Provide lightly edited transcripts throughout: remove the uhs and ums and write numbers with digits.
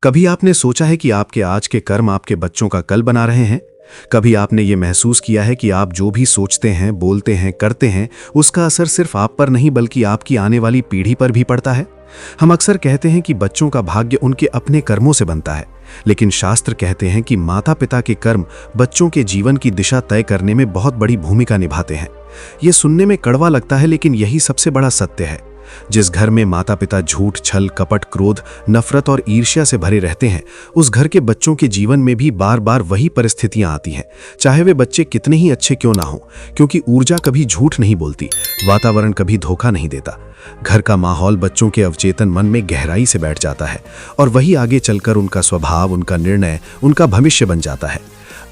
कभी आपने सोचा है कि आपके आज के कर्म आपके बच्चों का कल बना रहे हैं? कभी आपने ये महसूस किया है कि आप जो भी सोचते हैं, बोलते हैं, करते हैं, उसका असर सिर्फ आप पर नहीं बल्कि आपकी आने वाली पीढ़ी पर भी पड़ता है? हम अक्सर कहते हैं कि बच्चों का भाग्य उनके अपने कर्मों से बनता है, लेकिन शास्त्र कहते हैं कि माता पिता के कर्म बच्चों के जीवन की दिशा तय करने में बहुत बड़ी भूमिका निभाते हैं। ये सुनने में कड़वा लगता है, लेकिन यही सबसे बड़ा सत्य है। जिस घर में माता पिता झूठ, छल, कपट, क्रोध, नफरत और ईर्ष्या से भरे रहते हैं, उस घर के बच्चों के जीवन में भी बार बार वही परिस्थितियां आती हैं, चाहे वे बच्चे कितने ही अच्छे क्यों ना हो, क्योंकि ऊर्जा कभी झूठ नहीं बोलती, वातावरण कभी धोखा नहीं देता। घर का माहौल बच्चों के अवचेतन मन में गहराई से बैठ जाता है और वही आगे चलकर उनका स्वभाव, उनका निर्णय, उनका भविष्य बन जाता है।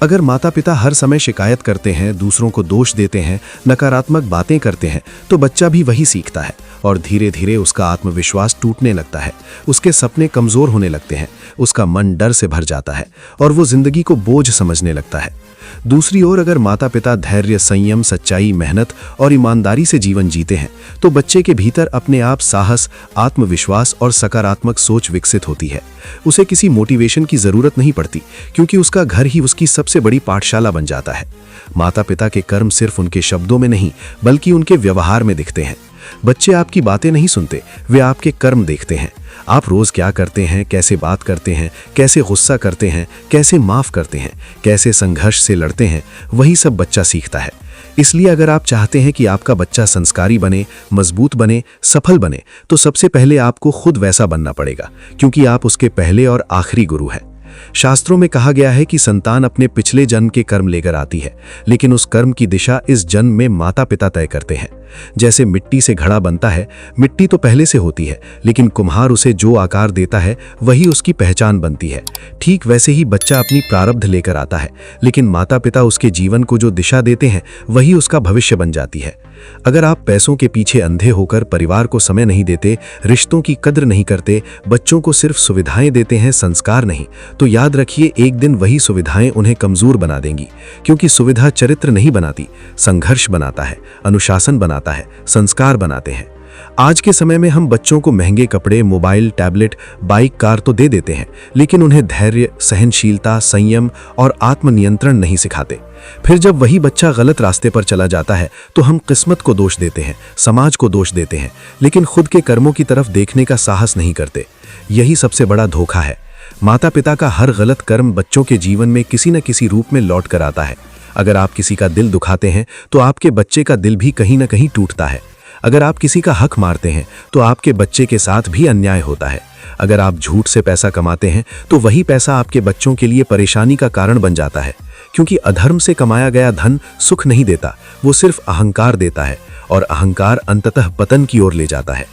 अगर माता पिता हर समय शिकायत करते हैं, दूसरों को दोष देते हैं, नकारात्मक बातें करते हैं, तो बच्चा भी वही सीखता है और धीरे धीरे उसका आत्मविश्वास टूटने लगता है, उसके सपने कमजोर होने लगते हैं, उसका मन डर से भर जाता है और वो जिंदगी को बोझ समझने लगता है। दूसरी ओर अगर माता पिता धैर्य, संयम, सच्चाई, मेहनत और ईमानदारी से जीवन जीते हैं, तो बच्चे के भीतर अपने आप साहस, आत्मविश्वास और सकारात्मक सोच विकसित होती है। उसे किसी मोटिवेशन की जरूरत नहीं पड़ती, क्योंकि उसका घर ही उसकी सबसे बड़ी पाठशाला बन जाता है। माता पिता के कर्म सिर्फ उनके शब्दों में नहीं बल्कि उनके व्यवहार में दिखते हैं। बच्चे आपकी बातें नहीं सुनते, वे आपके कर्म देखते हैं। आप रोज क्या करते हैं, कैसे बात करते हैं, कैसे गुस्सा करते हैं, कैसे माफ करते हैं, कैसे संघर्ष से लड़ते हैं, वही सब बच्चा सीखता है। इसलिए अगर आप चाहते हैं कि आपका बच्चा संस्कारी बने, मजबूत बने, सफल बने, तो सबसे पहले आपको खुद वैसा बनना पड़ेगा, क्योंकि आप उसके पहले और आखिरी गुरु हैं। शास्त्रों में कहा गया है कि संतान अपने पिछले जन्म के कर्म लेकर आती है, लेकिन उस कर्म की दिशा इस जन्म में माता पिता तय करते हैं। जैसे मिट्टी से घड़ा बनता है, मिट्टी तो पहले से होती है, लेकिन कुम्हार उसे जो आकार देता है वही उसकी पहचान बनती है। ठीक वैसे ही बच्चा अपनी प्रारब्ध लेकर आता है, लेकिन माता पिता उसके जीवन को जो दिशा देते हैं वही उसका भविष्य बन जाती है। अगर आप पैसों के पीछे अंधे होकर परिवार को समय नहीं देते, रिश्तों की कद्र नहीं करते, बच्चों को सिर्फ सुविधाएं देते हैं, संस्कार नहीं, तो याद रखिए एक दिन वही सुविधाएं उन्हें कमजोर बना देंगी। क्योंकि सुविधा चरित्र नहीं बनाती, संघर्ष बनाता है, अनुशासन बनाता है, संस्कार बनाते हैं। आज के समय में हम बच्चों को महंगे कपड़े, मोबाइल, टैबलेट, बाइक, कार तो दे देते हैं, लेकिन उन्हें धैर्य, सहनशीलता, संयम और आत्मनियंत्रण नहीं सिखाते। फिर जब वही बच्चा गलत रास्ते पर चला जाता है तो हम किस्मत को दोष देते हैं, समाज को दोष देते हैं, लेकिन खुद के कर्मों की तरफ देखने का साहस नहीं करते। यही सबसे बड़ा धोखा है। माता पिता का हर गलत कर्म बच्चों के जीवन में किसी न किसी रूप में लौट कर आता है। अगर आप किसी का दिल दुखाते हैं तो आपके बच्चे का दिल भी कहीं न कहीं टूटता है। अगर आप किसी का हक मारते हैं तो आपके बच्चे के साथ भी अन्याय होता है। अगर आप झूठ से पैसा कमाते हैं तो वही पैसा आपके बच्चों के लिए परेशानी का कारण बन जाता है, क्योंकि अधर्म से कमाया गया धन सुख नहीं देता, वो सिर्फ अहंकार देता है और अहंकार अंततः पतन की ओर ले जाता है।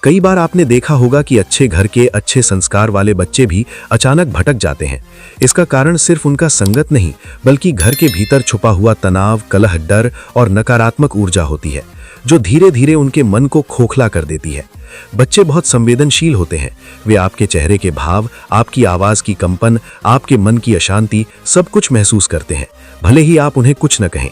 कई बार आपने देखा होगा कि अच्छे घर के, अच्छे संस्कार वाले बच्चे भी अचानक भटक जाते हैं। इसका कारण सिर्फ उनका संगत नहीं बल्कि घर के भीतर छुपा हुआ तनाव, कलह, डर और नकारात्मक ऊर्जा होती है, जो धीरे धीरे उनके मन को खोखला कर देती है। बच्चे बहुत संवेदनशील होते हैं। वे आपके चेहरे के भाव, आपकी आवाज की कंपन, आपके मन की अशांति सब कुछ महसूस करते हैं, भले ही आप उन्हें कुछ न कहें।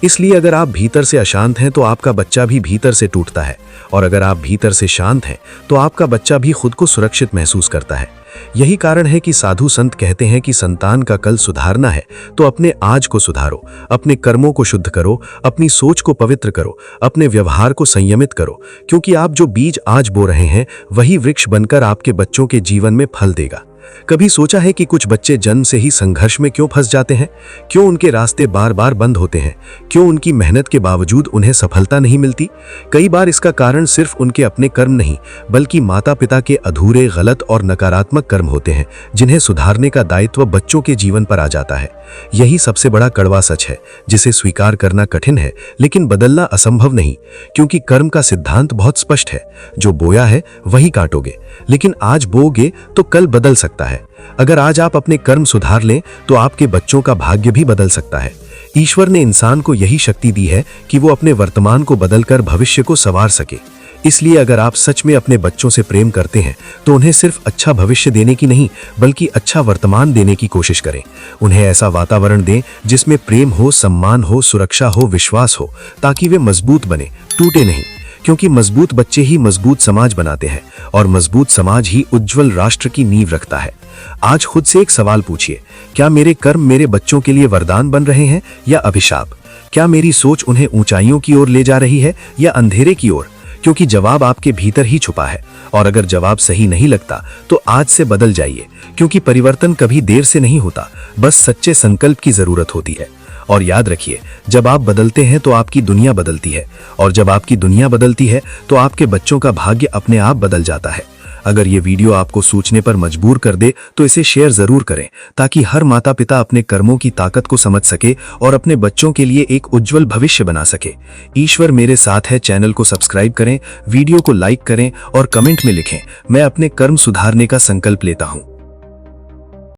इसलिए अगर आप भीतर से अशांत हैं तो आपका बच्चा भी भीतर से टूटता है, और अगर आप भीतर से शांत हैं तो आपका बच्चा भी खुद को सुरक्षित महसूस करता है। यही कारण है कि साधु संत कहते हैं कि संतान का कल सुधारना है तो अपने आज को सुधारो, अपने कर्मों को शुद्ध करो, अपनी सोच को पवित्र करो, अपने व्यवहार को संयमित करो, क्योंकि आप जो बीज आज बो रहे हैं वही वृक्ष बनकर आपके बच्चों के जीवन में फल देगा। कभी सोचा है कि कुछ बच्चे जन्म से ही संघर्ष में क्यों फंस जाते हैं? क्यों उनके रास्ते बार बार बंद होते हैं? क्यों उनकी मेहनत के बावजूद उन्हें सफलता नहीं मिलती? कई बार इसका कारण सिर्फ उनके अपने कर्म नहीं बल्कि माता पिता के अधूरे, गलत और नकारात्मक कर्म होते हैं, जिन्हें सुधारने का दायित्व बच्चों के जीवन पर आ जाता है। यही सबसे बड़ा कड़वा सच है, जिसे स्वीकार करना कठिन है लेकिन बदलना असंभव नहीं, क्योंकि कर्म का सिद्धांत बहुत स्पष्ट है। जो बोया है वही काटोगे, लेकिन आज बोओगे तो कल बदल सकता है। अगर आज आप अपने कर्म सुधार लें तो आपके बच्चों का भाग्य भी बदल सकता है। ईश्वर ने इंसान को यही शक्ति दी है कि वो अपने वर्तमान को बदलकर भविष्य को संवार सके। इसलिए अगर आप सच में अपने बच्चों से प्रेम करते हैं तो उन्हें सिर्फ अच्छा भविष्य देने की नहीं बल्कि अच्छा वर्तमान देने की कोशिश करें। उन्हें ऐसा वातावरण दें जिसमें प्रेम हो, सम्मान हो, सुरक्षा हो, विश्वास हो, ताकि वे मजबूत बने, टूटे नहीं। क्योंकि मजबूत बच्चे ही मजबूत समाज बनाते हैं और मजबूत समाज ही उज्जवल राष्ट्र की नींव रखता है। आज खुद से एक सवाल पूछिए, क्या मेरे कर्म मेरे बच्चों के लिए वरदान बन रहे हैं या अभिशाप? क्या मेरी सोच उन्हें ऊंचाइयों की ओर ले जा रही है या अंधेरे की ओर? क्योंकि जवाब आपके भीतर ही छुपा है। और अगर जवाब सही नहीं लगता तो आज से बदल जाइए, क्योंकि परिवर्तन कभी देर से नहीं होता, बस सच्चे संकल्प की जरूरत होती है। और याद रखिए, जब आप बदलते हैं तो आपकी दुनिया बदलती है, और जब आपकी दुनिया बदलती है तो आपके बच्चों का भाग्य अपने आप बदल जाता है। अगर ये वीडियो आपको सोचने पर मजबूर कर दे तो इसे शेयर जरूर करें, ताकि हर माता पिता अपने कर्मों की ताकत को समझ सके और अपने बच्चों के लिए एक उज्जवल भविष्य बना सके। ईश्वर मेरे साथ है चैनल को सब्सक्राइब करें, वीडियो को लाइक करें और कमेंट में लिखें, मैं अपने कर्म सुधारने का संकल्प लेता हूँ।